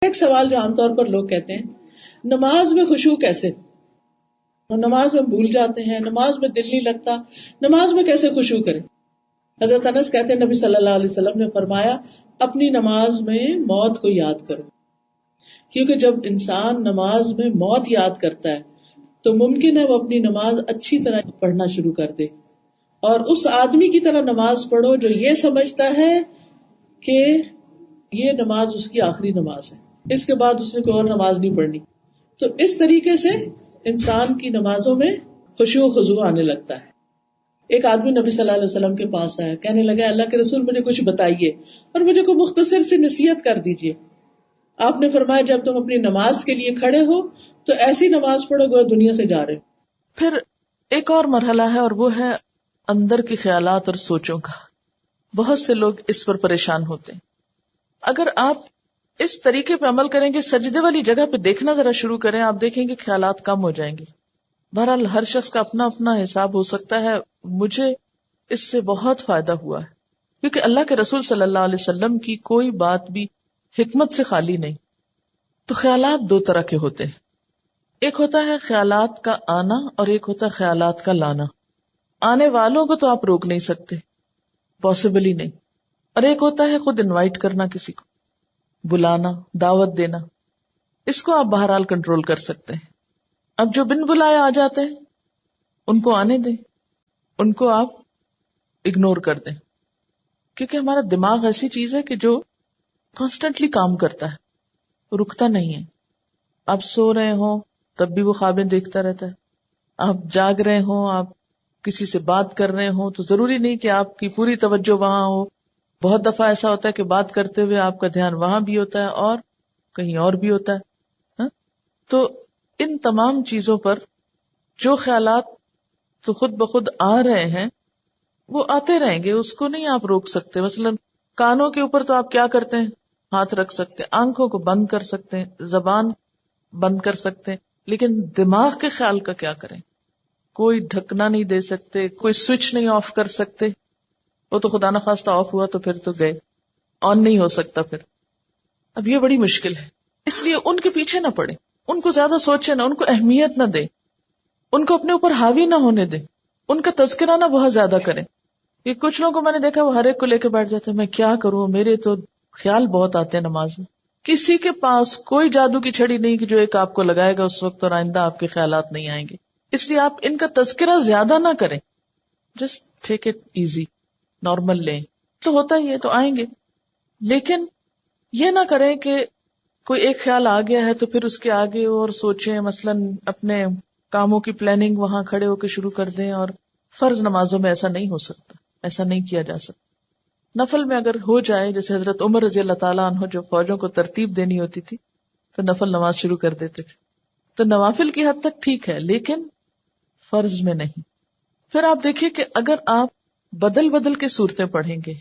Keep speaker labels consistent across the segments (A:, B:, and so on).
A: ایک سوال جو عام طور پر لوگ کہتے ہیں، نماز میں خشوع کیسے؟ نماز میں بھول جاتے ہیں، نماز میں دل نہیں لگتا، نماز میں کیسے خشوع کریں؟ حضرت انس کہتے ہیں نبی صلی اللہ علیہ وسلم نے فرمایا اپنی نماز میں موت کو یاد کرو، کیونکہ جب انسان نماز میں موت یاد کرتا ہے تو ممکن ہے وہ اپنی نماز اچھی طرح پڑھنا شروع کر دے، اور اس آدمی کی طرح نماز پڑھو جو یہ سمجھتا ہے کہ یہ نماز اس کی آخری نماز ہے، اس کے بعد اس نے کوئی اور نماز نہیں پڑھنی. تو اس طریقے سے انسان کی نمازوں میں خشوع و خضوع آنے لگتا ہے. ایک آدمی نبی صلی اللہ علیہ وسلم کے پاس آیا، کہنے لگا اللہ کے رسول مجھے کچھ بتائیے اور مجھے کوئی مختصر سی نصیحت کر دیجیے. آپ نے فرمایا جب تم اپنی نماز کے لیے کھڑے ہو تو ایسی نماز پڑھو گو دنیا سے جا رہے ہو.
B: پھر ایک اور مرحلہ ہے اور وہ ہے اندر کی خیالات اور سوچوں کا. بہت سے لوگ اس پر پریشان ہوتے ہیں. اگر آپ اس طریقے پہ عمل کریں گے، سجدے والی جگہ پہ دیکھنا ذرا شروع کریں، آپ دیکھیں گے خیالات کم ہو جائیں گے. بہرحال ہر شخص کا اپنا اپنا حساب ہو سکتا ہے. مجھے اس سے بہت فائدہ ہوا ہے کیونکہ اللہ کے رسول صلی اللہ علیہ وسلم کی کوئی بات بھی حکمت سے خالی نہیں. تو خیالات دو طرح کے ہوتے ہیں، ایک ہوتا ہے خیالات کا آنا اور ایک ہوتا ہے خیالات کا لانا. آنے والوں کو تو آپ روک نہیں سکتے، پاسبل ہی نہیں. اور ایک ہوتا ہے خود انوائٹ کرنا، کسی کو بلانا، دعوت دینا. اس کو آپ بہرحال کنٹرول کر سکتے ہیں. اب جو بن بلائے آ جاتے ہیں ان کو آنے دیں، ان کو آپ اگنور کر دیں، کیونکہ ہمارا دماغ ایسی چیز ہے کہ جو کانسٹنٹلی کام کرتا ہے، رکتا نہیں ہے. آپ سو رہے ہوں تب بھی وہ خوابیں دیکھتا رہتا ہے، آپ جاگ رہے ہوں، آپ کسی سے بات کر رہے ہوں تو ضروری نہیں کہ آپ کی پوری توجہ وہاں ہو. بہت دفعہ ایسا ہوتا ہے کہ بات کرتے ہوئے آپ کا دھیان وہاں بھی ہوتا ہے اور کہیں اور بھی ہوتا ہے. تو ان تمام چیزوں پر جو خیالات تو خود بخود آ رہے ہیں وہ آتے رہیں گے، اس کو نہیں آپ روک سکتے. مثلا کانوں کے اوپر تو آپ کیا کرتے ہیں، ہاتھ رکھ سکتے ہیں، آنکھوں کو بند کر سکتے ہیں، زبان بند کر سکتے ہیں، لیکن دماغ کے خیال کا کیا کریں؟ کوئی ڈھکنا نہیں دے سکتے، کوئی سوئچ نہیں آف کر سکتے. وہ تو خدا نخواستہ آف ہوا تو پھر تو گئے، آن نہیں ہو سکتا پھر. اب یہ بڑی مشکل ہے. اس لیے ان کے پیچھے نہ پڑے، ان کو زیادہ سوچے نہ، ان کو اہمیت نہ دیں، ان کو اپنے اوپر حاوی نہ ہونے دیں، ان کا تذکرہ نہ بہت زیادہ کریں. یہ کچھ لوگوں کو میں نے دیکھا وہ ہر ایک کو لے کے بیٹھ جاتے ہیں، میں کیا کروں، میرے تو خیال بہت آتے ہیں نماز میں. کسی کے پاس کوئی جادو کی چھڑی نہیں کہ جو ایک آپ کو لگائے گا اس وقت اور آئندہ آپ کے خیالات نہیں آئیں گے. اس لیے آپ ان کا تذکرہ زیادہ نہ کریں، just take it easy, normal لیں. تو ہوتا ہی ہے تو آئیں گے، لیکن یہ نہ کریں کہ کوئی ایک خیال آ گیا ہے تو پھر اس کے آگے اور سوچیں. مثلا اپنے کاموں کی پلاننگ وہاں کھڑے ہو کے شروع کر دیں. اور فرض نمازوں میں ایسا نہیں ہو سکتا، ایسا نہیں کیا جا سکتا. نفل میں اگر ہو جائے، جیسے حضرت عمر رضی اللہ تعالیٰ عنہ جو فوجوں کو ترتیب دینی ہوتی تھی تو نفل نماز شروع کر دیتے تھے. تو نوافل کی حد تک ٹھیک ہے لیکن فرض میں نہیں. پھر آپ دیکھیے کہ اگر آپ بدل بدل کے صورتیں پڑھیں گے،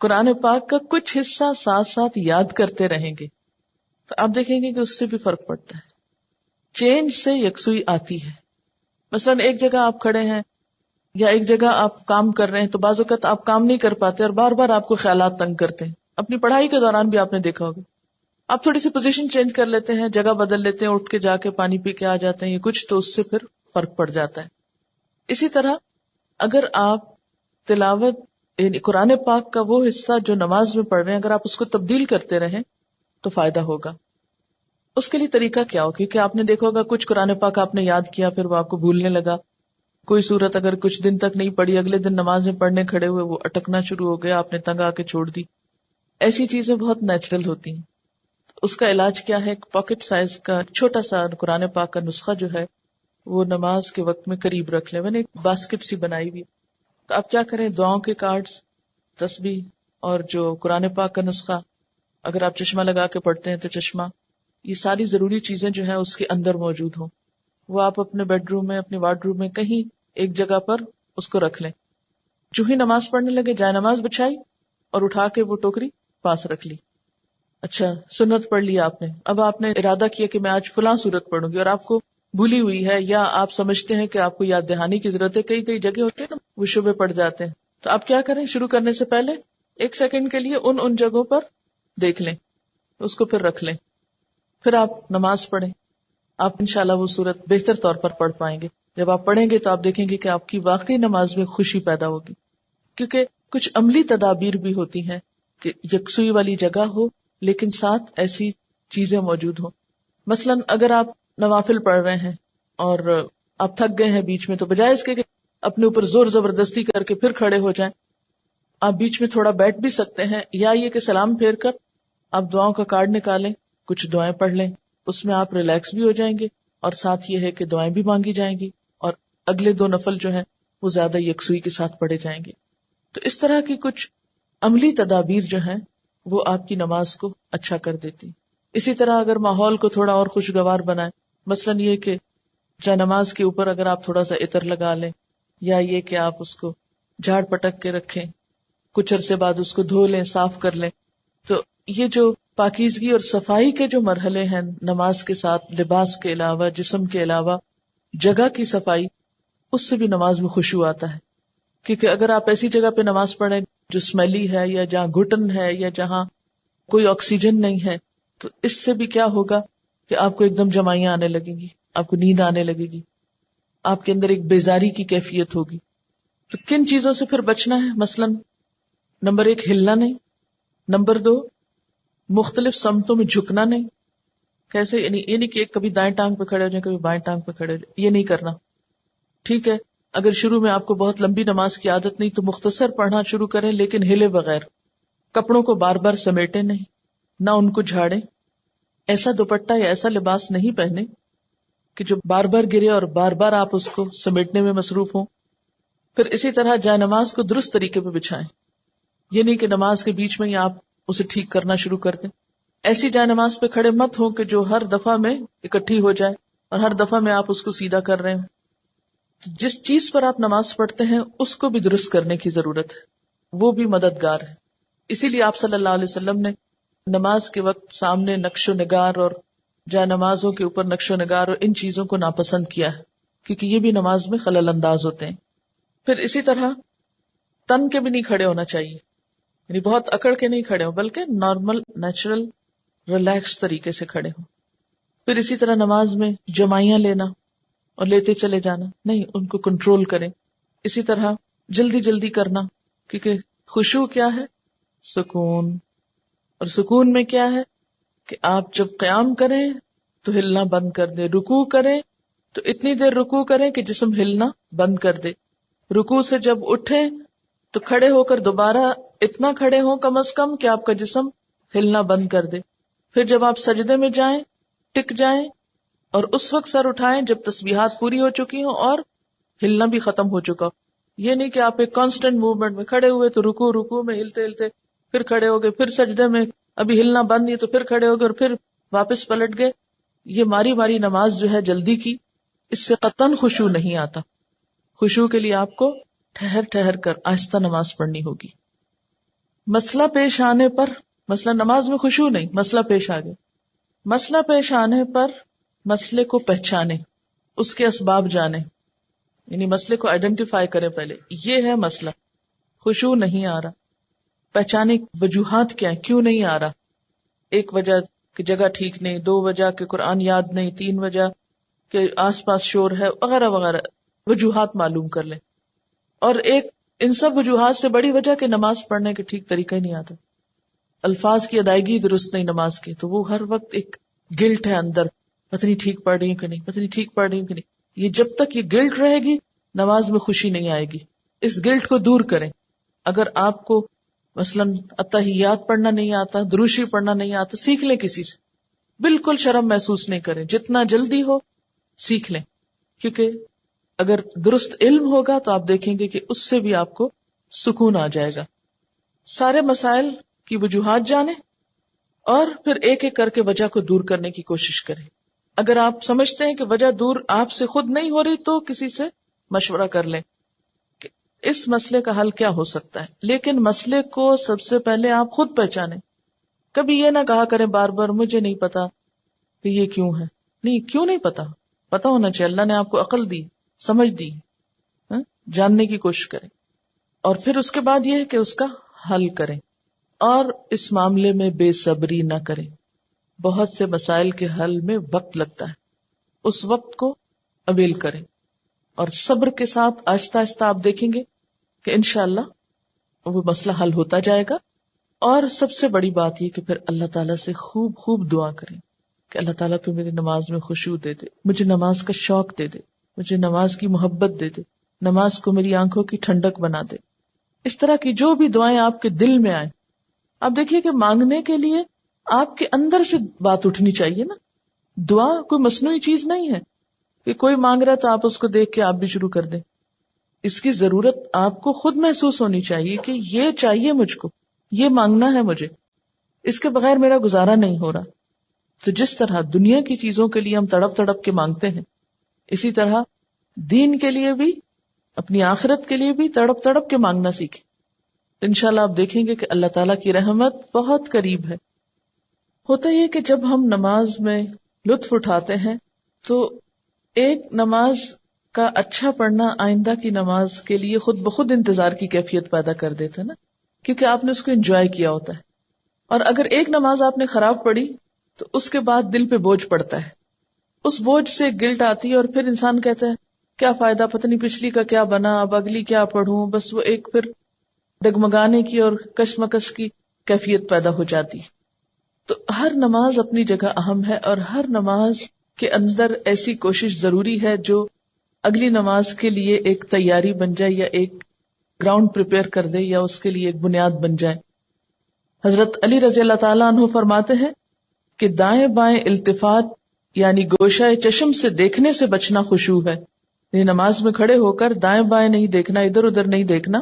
B: قرآن پاک کا کچھ حصہ ساتھ ساتھ یاد کرتے رہیں گے، تو آپ دیکھیں گے کہ اس سے بھی فرق پڑتا ہے. چینج سے یکسوئی آتی ہے. مثلا ایک جگہ آپ کھڑے ہیں یا ایک جگہ آپ کام کر رہے ہیں تو بعض اوقات آپ کام نہیں کر پاتے اور بار بار آپ کو خیالات تنگ کرتے ہیں. اپنی پڑھائی کے دوران بھی آپ نے دیکھا ہوگا، آپ تھوڑی سی پوزیشن چینج کر لیتے ہیں، جگہ بدل لیتے ہیں، اٹھ کے جا کے پانی پی کے آ جاتے ہیں یا کچھ، تو اس سے پھر فرق پڑ جاتا ہے. اسی طرح اگر آپ تلاوت یعنی قرآن پاک کا وہ حصہ جو نماز میں پڑھ رہے ہیں اگر آپ اس کو تبدیل کرتے رہیں تو فائدہ ہوگا. اس کے لیے طریقہ کیا ہو؟ کیونکہ آپ نے دیکھا ہوگا کچھ قرآن پاک آپ نے یاد کیا پھر وہ آپ کو بھولنے لگا. کوئی صورت اگر کچھ دن تک نہیں پڑھی، اگلے دن نماز میں پڑھنے کھڑے ہوئے وہ اٹکنا شروع ہو گیا، آپ نے تنگ آ کے چھوڑ دی. ایسی چیزیں بہت نیچرل ہوتی ہیں. اس کا علاج کیا ہے؟ ایک پاکٹ سائز کا چھوٹا سا قرآن پاک کا نسخہ جو ہے وہ نماز کے وقت میں قریب رکھ لیں. میں نے ایک باسکٹ سی بنائی ہوئی. تو آپ کیا کریں، دعاؤں کے کارڈز، تسبیح اور جو قرآن پاک کا نسخہ، اگر آپ چشمہ لگا کے پڑھتے ہیں تو چشمہ، یہ ساری ضروری چیزیں جو ہیں اس کے اندر موجود ہوں. وہ آپ اپنے بیڈ روم میں، اپنے وارڈ روم میں کہیں ایک جگہ پر اس کو رکھ لیں. جو ہی نماز پڑھنے لگے جائے نماز بچھائی اور اٹھا کے وہ ٹوکری پاس رکھ لی. اچھا سنت پڑھ لی آپ نے، اب آپ نے ارادہ کیا کہ میں آج فلاں سورت پڑھوں گی اور آپ کو بھولی ہوئی ہے یا آپ سمجھتے ہیں کہ آپ کو یاد دہانی کی ضرورت ہے. کئی جگہ ہوتے ہیں نا وہ شبے پڑ جاتے ہیں. تو آپ کیا کریں، شروع کرنے سے پہلے 1 سیکنڈ کے لیے ان جگہوں پر دیکھ لیں اس کو پھر رکھ لیں، پھر آپ نماز پڑھیں. آپ انشاءاللہ وہ صورت بہتر طور پر پڑھ پائیں گے. جب آپ پڑھیں گے تو آپ دیکھیں گے کہ آپ کی واقعی نماز میں خوشی پیدا ہوگی، کیونکہ کچھ عملی تدابیر بھی ہوتی ہیں کہ یکسوئی والی جگہ ہو لیکن ساتھ ایسی چیزیں موجود ہوں. مثلا اگر آپ نوافل پڑھ رہے ہیں اور آپ تھک گئے ہیں بیچ میں، تو بجائے اس کے کہ اپنے اوپر زور زبردستی کر کے پھر کھڑے ہو جائیں، آپ بیچ میں تھوڑا بیٹھ بھی سکتے ہیں، یا یہ کہ سلام پھیر کر آپ دعاؤں کا کارڈ نکالیں، کچھ دعائیں پڑھ لیں، اس میں آپ ریلیکس بھی ہو جائیں گے اور ساتھ یہ ہے کہ دعائیں بھی مانگی جائیں گی اور اگلے 2 نفل جو ہیں وہ زیادہ یکسوئی کے ساتھ پڑھے جائیں گے. تو اس طرح کی کچھ عملی تدابیر جو ہیں وہ آپ کی نماز کو اچھا کر دیتی. اسی طرح اگر ماحول کو تھوڑا اور خوشگوار بنائیں، مثلا یہ کہ جائے نماز کے اوپر اگر آپ تھوڑا سا عطر لگا لیں، یا یہ کہ آپ اس کو جھاڑ پٹک کے رکھیں، کچھ عرصے بعد اس کو دھو لیں، صاف کر لیں، تو یہ جو پاکیزگی اور صفائی کے جو مرحلے ہیں نماز کے ساتھ، لباس کے علاوہ، جسم کے علاوہ، جگہ کی صفائی، اس سے بھی نماز میں خشوع آتا ہے. کیونکہ اگر آپ ایسی جگہ پہ نماز پڑھیں جو اسمیلی ہے یا جہاں گھٹن ہے یا جہاں کوئی آکسیجن نہیں ہے، تو اس سے بھی کیا ہوگا کہ آپ کو ایک دم جمائیاں آنے لگیں گی، آپ کو نیند آنے لگے گی، آپ کے اندر ایک بیزاری کی کیفیت ہوگی. تو کن چیزوں سے پھر بچنا ہے؟ مثلا نمبر 1 ہلنا نہیں، نمبر 2 مختلف سمتوں میں جھکنا نہیں. کیسے؟ یعنی یہ نہیں کہ ایک کبھی دائیں ٹانگ پہ کھڑے ہو جائیں، کبھی بائیں ٹانگ پہ کھڑے ہو جائیں، یہ نہیں کرنا. ٹھیک ہے، اگر شروع میں آپ کو بہت لمبی نماز کی عادت نہیں تو مختصر پڑھنا شروع کریں لیکن ہلے بغیر. کپڑوں کو بار بار سمیٹیں نہیں، نہ ان کو جھاڑیں. ایسا دوپٹہ یا ایسا لباس نہیں پہنے کہ جو بار بار گرے اور بار بار آپ اس کو سمیٹنے میں مصروف ہوں. پھر اسی طرح جائے نماز کو درست طریقے پہ بچھائیں. یہ نہیں کہ نماز کے بیچ میں ہی آپ اسے ٹھیک کرنا شروع کر دیں. ایسی جائے نماز پہ کھڑے مت ہوں کہ جو ہر دفعہ میں اکٹھی ہو جائے اور ہر دفعہ میں آپ اس کو سیدھا کر رہے ہوں. جس چیز پر آپ نماز پڑھتے ہیں اس کو بھی درست کرنے کی ضرورت ہے، وہ بھی مددگار ہے. اسی لیے آپ صلی اللہ علیہ وسلم نے نماز کے وقت سامنے نقش و نگار اور جائے نمازوں کے اوپر نقش و نگار اور ان چیزوں کو ناپسند کیا ہے، کیونکہ یہ بھی نماز میں خلل انداز ہوتے ہیں. پھر اسی طرح تن کے بھی نہیں کھڑے ہونا چاہیے، یعنی بہت اکڑ کے نہیں کھڑے ہو بلکہ نارمل نیچرل ریلیکس طریقے سے کھڑے ہوں. پھر اسی طرح نماز میں جمائیاں لینا اور لیتے چلے جانا نہیں، ان کو کنٹرول کریں. اسی طرح جلدی جلدی کرنا، کیونکہ خشوع کیا ہے؟ سکون. اور سکون میں کیا ہے کہ آپ جب قیام کریں تو ہلنا بند کر دیں، رکوع کریں تو اتنی دیر رکوع کریں کہ جسم ہلنا بند کر دے، رکوع سے جب اٹھیں تو کھڑے ہو کر دوبارہ اتنا کھڑے ہوں کم از کم کہ آپ کا جسم ہلنا بند کر دے. پھر جب آپ سجدے میں جائیں ٹک جائیں اور اس وقت سر اٹھائیں جب تسبیحات پوری ہو چکی ہوں اور ہلنا بھی ختم ہو چکا ہو. یہ نہیں کہ آپ ایک کانسٹنٹ موومنٹ میں کھڑے ہوئے تو رکوع میں ہلتے ہلتے پھر کھڑے ہو گئے، پھر سجدے میں ابھی ہلنا بند نہیں تو پھر کھڑے ہو گئے اور پھر واپس پلٹ گئے. یہ ماری ماری نماز جو ہے جلدی کی، اس سے قطعاً خشوع نہیں آتا. خشوع کے لیے آپ کو ٹھہر ٹھہر کر آہستہ نماز پڑھنی ہوگی. مسئلہ پیش آنے پر، مسئلہ نماز میں خشوع نہیں، مسئلہ پیش آ گیا، مسئلہ پیش آنے پر مسئلے کو پہچانے، اس کے اسباب جانے، یعنی مسئلے کو آئیڈینٹیفائی کریں. پہلے یہ ہے مسئلہ، خشوع نہیں آ رہا، پہچانے وجوہات کیا ہیں، کیوں نہیں آ رہا. ایک وجہ کہ جگہ ٹھیک نہیں، 2 وجہ کہ قرآن یاد نہیں، 3 وجہ کہ آس پاس شور ہے وغیرہ وغیرہ، وجوہات معلوم کر لیں. اور ایک ان سب وجوہات سے بڑی وجہ کہ نماز پڑھنے کے ٹھیک طریقہ ہی نہیں آتا، الفاظ کی ادائیگی درست نہیں نماز کی، تو وہ ہر وقت ایک گلٹ ہے اندر، پتہ نہیں ٹھیک پڑھ رہی ہوں کہ نہیں، پتہ نہیں ٹھیک پڑھ رہی ہوں کہ نہیں. یہ جب تک یہ گلٹ رہے گی نماز میں خوشی نہیں آئے گی. اس گلٹ کو دور کریں. اگر آپ کو مثلاً اتحیات پڑھنا نہیں آتا، دروشی پڑھنا نہیں آتا، سیکھ لیں کسی سے، بالکل شرم محسوس نہیں کریں، جتنا جلدی ہو سیکھ لیں. کیونکہ اگر درست علم ہوگا تو آپ دیکھیں گے کہ اس سے بھی آپ کو سکون آ جائے گا. سارے مسائل کی وجوہات جانیں اور پھر ایک ایک کر کے وجہ کو دور کرنے کی کوشش کریں. اگر آپ سمجھتے ہیں کہ وجہ دور آپ سے خود نہیں ہو رہی تو کسی سے مشورہ کر لیں کہ اس مسئلے کا حل کیا ہو سکتا ہے. لیکن مسئلے کو سب سے پہلے آپ خود پہچانیں. کبھی یہ نہ کہا کریں بار بار مجھے نہیں پتا کہ یہ کیوں ہے. نہیں، کیوں نہیں پتا ہونا چاہیے. اللہ نے آپ کو عقل دی، سمجھ دی، جاننے کی کوشش کریں. اور پھر اس کے بعد یہ ہے کہ اس کا حل کریں اور اس معاملے میں بے صبری نہ کریں. بہت سے مسائل کے حل میں وقت لگتا ہے، اس وقت کو اویل کریں، اور صبر کے ساتھ آہستہ آہستہ آپ دیکھیں گے کہ انشاءاللہ وہ مسئلہ حل ہوتا جائے گا. اور سب سے بڑی بات یہ کہ پھر اللہ تعالیٰ سے خوب خوب دعا کریں کہ اللہ تعالیٰ تو میری نماز میں خشوع دے دے، مجھے نماز کا شوق دے دے، مجھے نماز کی محبت دے دے، نماز کو میری آنکھوں کی ٹھنڈک بنا دے. اس طرح کی جو بھی دعائیں آپ کے دل میں آئیں، آپ دیکھیے کہ مانگنے کے لیے آپ کے اندر سے بات اٹھنی چاہیے نا. دعا کوئی مصنوعی چیز نہیں ہے کہ کوئی مانگ رہا تو آپ اس کو دیکھ کے آپ بھی شروع کر دیں. اس کی ضرورت آپ کو خود محسوس ہونی چاہیے کہ یہ چاہیے مجھ کو، یہ مانگنا ہے مجھے، اس کے بغیر میرا گزارا نہیں ہو رہا. تو جس طرح دنیا کی چیزوں کے لیے ہم تڑپ تڑپ کے مانگتے ہیں، اسی طرح دین کے لیے بھی، اپنی آخرت کے لیے بھی تڑپ تڑپ کے مانگنا سیکھیں. انشاءاللہ آپ دیکھیں گے کہ اللہ تعالیٰ کی رحمت بہت قریب ہے. ہوتا یہ کہ جب ہم نماز میں لطف اٹھاتے ہیں تو ایک نماز کا اچھا پڑھنا آئندہ کی نماز کے لیے خود بخود انتظار کی کیفیت پیدا کر دیتا ہے نا، کیونکہ آپ نے اس کو انجوائے کیا ہوتا ہے. اور اگر ایک نماز آپ نے خراب پڑھی تو اس کے بعد دل پہ بوجھ پڑتا ہے، اس بوجھ سے گلٹ آتی ہے، اور پھر انسان کہتا ہے کیا فائدہ، پتہ نہیں پچھلی کا کیا بنا، اب اگلی کیا پڑھوں. بس وہ ایک پھر ڈگمگانے کی اور کشمکش کی کیفیت پیدا ہو جاتی. تو ہر نماز اپنی جگہ اہم ہے، اور ہر نماز کے اندر ایسی کوشش ضروری ہے جو اگلی نماز کے لیے ایک تیاری بن جائے، یا ایک گراؤنڈ پریپئر کر دے، یا اس کے لیے ایک بنیاد بن جائے. حضرت علی رضی اللہ تعالیٰ عنہ فرماتے ہیں کہ دائیں بائیں التفات یعنی گوشہ چشم سے دیکھنے سے بچنا خشوع ہے. یعنی نماز میں کھڑے ہو کر دائیں بائیں نہیں دیکھنا، ادھر ادھر نہیں دیکھنا،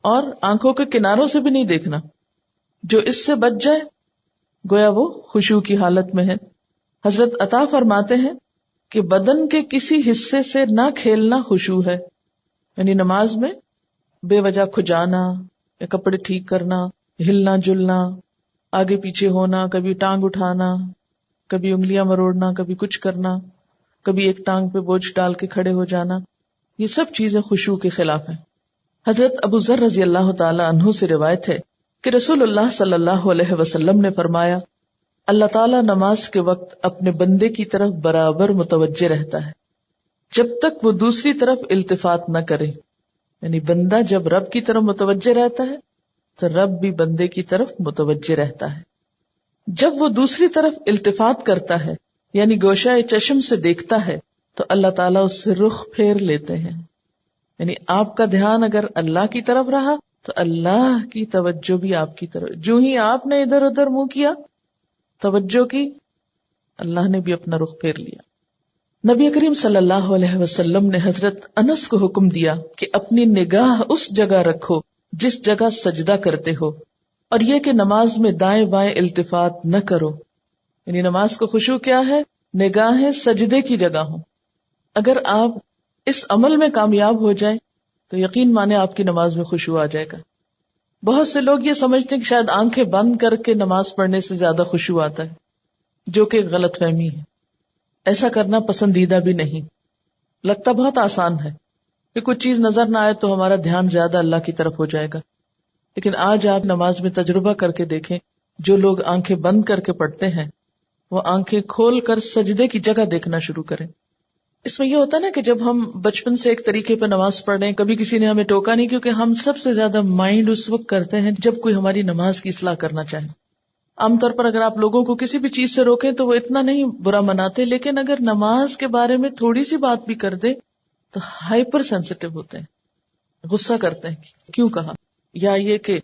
B: اور آنکھوں کے کناروں سے بھی نہیں دیکھنا. جو اس سے بچ جائے گویا وہ خشوع کی حالت میں ہے. حضرت عطا فرماتے ہیں کہ بدن کے کسی حصے سے نہ کھیلنا خشوع ہے. یعنی نماز میں بے وجہ کھجانا یا کپڑے ٹھیک کرنا، ہلنا جلنا، آگے پیچھے ہونا، کبھی ٹانگ اٹھانا، کبھی انگلیاں مروڑنا، کبھی کچھ کرنا، کبھی ایک ٹانگ پہ بوجھ ڈال کے کھڑے ہو جانا، یہ سب چیزیں خشوع کے خلاف ہیں. حضرت ابو ذر رضی اللہ تعالی عنہ سے روایت ہے کہ رسول اللہ صلی اللہ علیہ وسلم نے فرمایا، اللہ تعالیٰ نماز کے وقت اپنے بندے کی طرف برابر متوجہ رہتا ہے جب تک وہ دوسری طرف التفات نہ کرے. یعنی بندہ جب رب کی طرف متوجہ رہتا ہے تو رب بھی بندے کی طرف متوجہ رہتا ہے. جب وہ دوسری طرف التفات کرتا ہے یعنی گوشہ چشم سے دیکھتا ہے تو اللہ تعالیٰ اس سے رخ پھیر لیتے ہیں. یعنی آپ کا دھیان اگر اللہ کی طرف رہا تو اللہ کی توجہ بھی آپ کی طرف. جو ہی آپ نے ادھر ادھر منہ کیا، توجہ کی، اللہ نے بھی اپنا رخ پھیر لیا. نبی کریم صلی اللہ علیہ وسلم نے حضرت انس کو حکم دیا کہ اپنی نگاہ اس جگہ رکھو جس جگہ سجدہ کرتے ہو، اور یہ کہ نماز میں دائیں بائیں التفات نہ کرو. یعنی نماز کو خشوع کیا ہے؟ نگاہیں سجدے کی جگہ ہوں. اگر آپ اس عمل میں کامیاب ہو جائیں تو یقین مانے آپ کی نماز میں خشوع آ جائے گا. بہت سے لوگ یہ سمجھتے ہیں کہ شاید آنکھیں بند کر کے نماز پڑھنے سے زیادہ خشوع آتا ہے، جو کہ غلط فہمی ہے. ایسا کرنا پسندیدہ بھی نہیں. لگتا بہت آسان ہے کہ کچھ چیز نظر نہ آئے تو ہمارا دھیان زیادہ اللہ کی طرف ہو جائے گا، لیکن آج آپ نماز میں تجربہ کر کے دیکھیں، جو لوگ آنکھیں بند کر کے پڑھتے ہیں وہ آنکھیں کھول کر سجدے کی جگہ دیکھنا شروع کریں. اس میں یہ ہوتا ہے نا کہ جب ہم بچپن سے ایک طریقے پہ نماز پڑھ رہے ہیں، کبھی کسی نے ہمیں ٹوکا نہیں، کیونکہ ہم سب سے زیادہ مائنڈ اس وقت کرتے ہیں جب کوئی ہماری نماز کی اصلاح کرنا چاہے. عام طور پر اگر آپ لوگوں کو کسی بھی چیز سے روکیں تو وہ اتنا نہیں برا مناتے، لیکن اگر نماز کے بارے میں تھوڑی سی بات بھی کر دے تو ہائپر سینسٹیو ہوتے ہیں، غصہ کرتے ہیں کیوں کہا، یا یہ کہ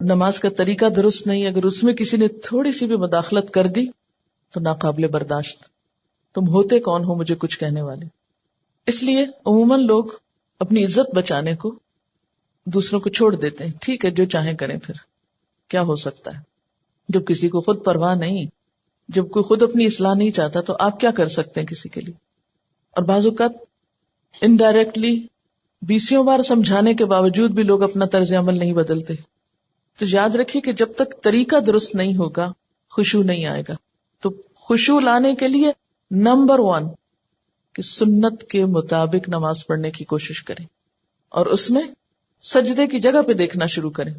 B: نماز کا طریقہ درست نہیں. اگر اس میں کسی نے تھوڑی سی بھی مداخلت کر دی تو ناقابل برداشت. تم ہوتے کون ہو مجھے کچھ کہنے والے. اس لیے عموماً لوگ اپنی عزت بچانے کو دوسروں کو چھوڑ دیتے ہیں. ٹھیک ہے جو چاہیں کریں، پھر کیا ہو سکتا ہے. جب کسی کو خود پرواہ نہیں، جب کوئی خود اپنی اصلاح نہیں چاہتا تو آپ کیا کر سکتے ہیں کسی کے لیے. اور بعض اوقات انڈائریکٹلی 20 بار سمجھانے کے باوجود بھی لوگ اپنا طرز عمل نہیں بدلتے. تو یاد رکھیے کہ جب تک طریقہ درست نہیں ہوگا خشوع نہیں آئے گا. تو خشوع لانے کے لیے نمبر 1 کہ سنت کے مطابق نماز پڑھنے کی کوشش کریں، اور اس میں سجدے کی جگہ پہ دیکھنا شروع کریں.